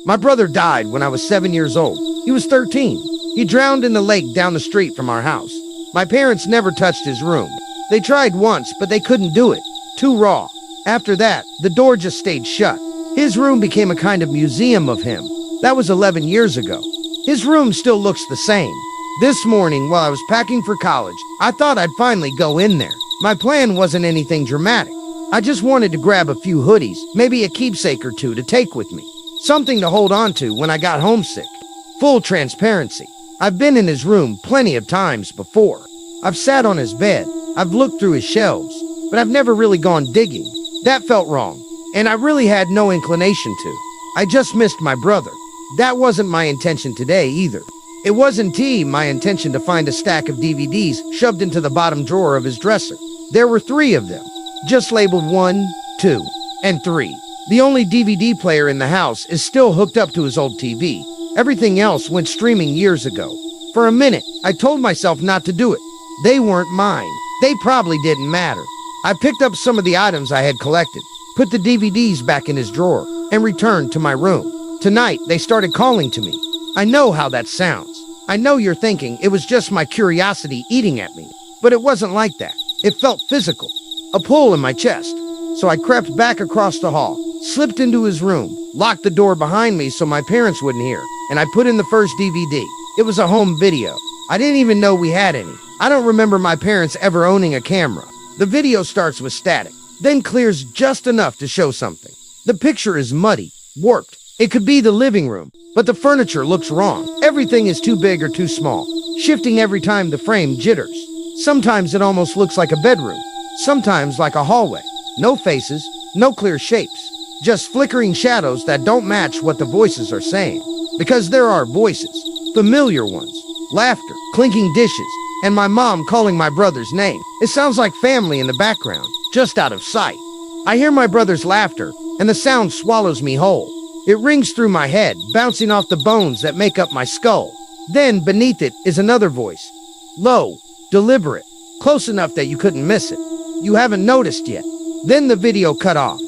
My brother died when I was 7 years old. He was 13. He drowned in the lake down the street from our house. My parents never touched his room. They tried once, but they couldn't do it. Too raw. After that, the door just stayed shut. His room became a kind of museum of him. That was 11 years ago. His room still looks the same. This morning, while I was packing for college, I thought I'd finally go in there. My plan wasn't anything dramatic. I just wanted to grab a few hoodies, maybe a keepsake or two to take with me. Something to hold on to when I got homesick. Full transparency. I've been in his room plenty of times before. I've sat on his bed. I've looked through his shelves, but I've never really gone digging. That felt wrong, and I really had no inclination to. I just missed my brother. That wasn't my intention today either. It wasn't my intention to find a stack of DVDs shoved into the bottom drawer of his dresser. There were 3 of them, just labeled 1, 2, and 3. The only DVD player in the house is still hooked up to his old TV. Everything else went streaming years ago. For a minute, I told myself not to do it. They weren't mine. They probably didn't matter. I picked up some of the items I had collected, put the DVDs back in his drawer, and returned to my room. Tonight, they started calling to me. I know how that sounds. I know you're thinking it was just my curiosity eating at me, but it wasn't like that. It felt physical, a pull in my chest. So I crept back across the hall, slipped into his room, locked the door behind me so my parents wouldn't hear, and I put in the first DVD. It was a home video. I didn't even know we had any. I don't remember my parents ever owning a camera. The video starts with static, then clears just enough to show something. The picture is muddy, warped. It could be the living room, but the furniture looks wrong. Everything is too big or too small, shifting every time the frame jitters. Sometimes it almost looks like a bedroom, sometimes like a hallway. No faces, no clear shapes, just flickering shadows that don't match what the voices are saying. Because there are voices, familiar ones, laughter, clinking dishes, and my mom calling my brother's name. It sounds like family in the background, just out of sight. I hear my brother's laughter, and the sound swallows me whole. It rings through my head, bouncing off the bones that make up my skull. Then, beneath it, is another voice. Low, deliberate, close enough that you couldn't miss it. You haven't noticed yet. Then the video cut off.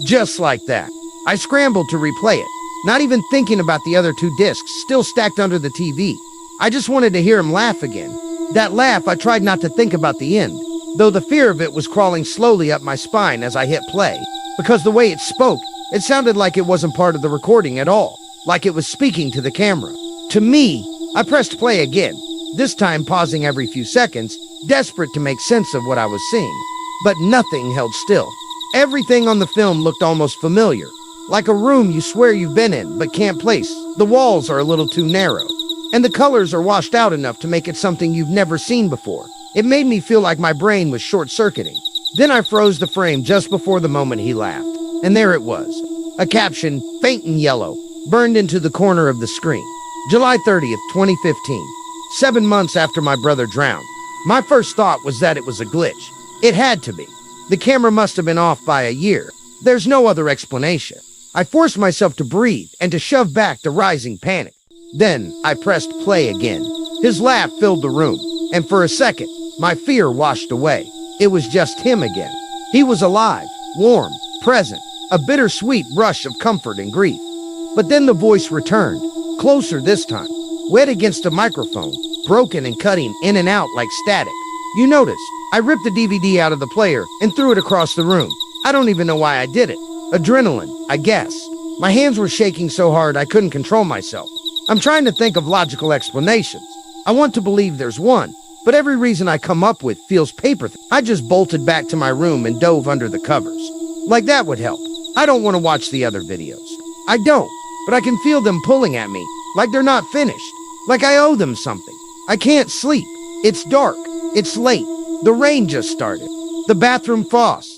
Just like that. I scrambled to replay it, not even thinking about the other 2 discs still stacked under the TV. I just wanted to hear him laugh again. That laugh, I tried not to think about the end, though the fear of it was crawling slowly up my spine as I hit play. Because the way it spoke, it sounded like it wasn't part of the recording at all, like it was speaking to the camera. To me, I pressed play again, this time pausing every few seconds, desperate to make sense of what I was seeing. But nothing held still. Everything on the film looked almost familiar, like a room you swear you've been in but can't place. The walls are a little too narrow, and the colors are washed out enough to make it something you've never seen before. It made me feel like my brain was short-circuiting. Then I froze the frame just before the moment he laughed. And there it was, a caption, faint in yellow, burned into the corner of the screen. July 30th, 2015, 7 months after my brother drowned. My first thought was that it was a glitch. It had to be. The camera must have been off by a year. There's no other explanation. I forced myself to breathe and to shove back the rising panic. Then I pressed play again. His laugh filled the room, and for a second, my fear washed away. It was just him again. He was alive, warm, present, a bittersweet rush of comfort and grief. But then the voice returned, closer this time, wet against a microphone, broken and cutting in and out like static. You noticed, I ripped the DVD out of the player and threw it across the room. I don't even know why I did it. Adrenaline, I guess. My hands were shaking so hard I couldn't control myself. I'm trying to think of logical explanations. I want to believe there's one, but every reason I come up with feels paper thin. I just bolted back to my room and dove under the covers. Like that would help. I don't want to watch the other videos. I don't, but I can feel them pulling at me, like they're not finished, like I owe them something. I can't sleep. It's dark. It's late. The rain just started. The bathroom faucet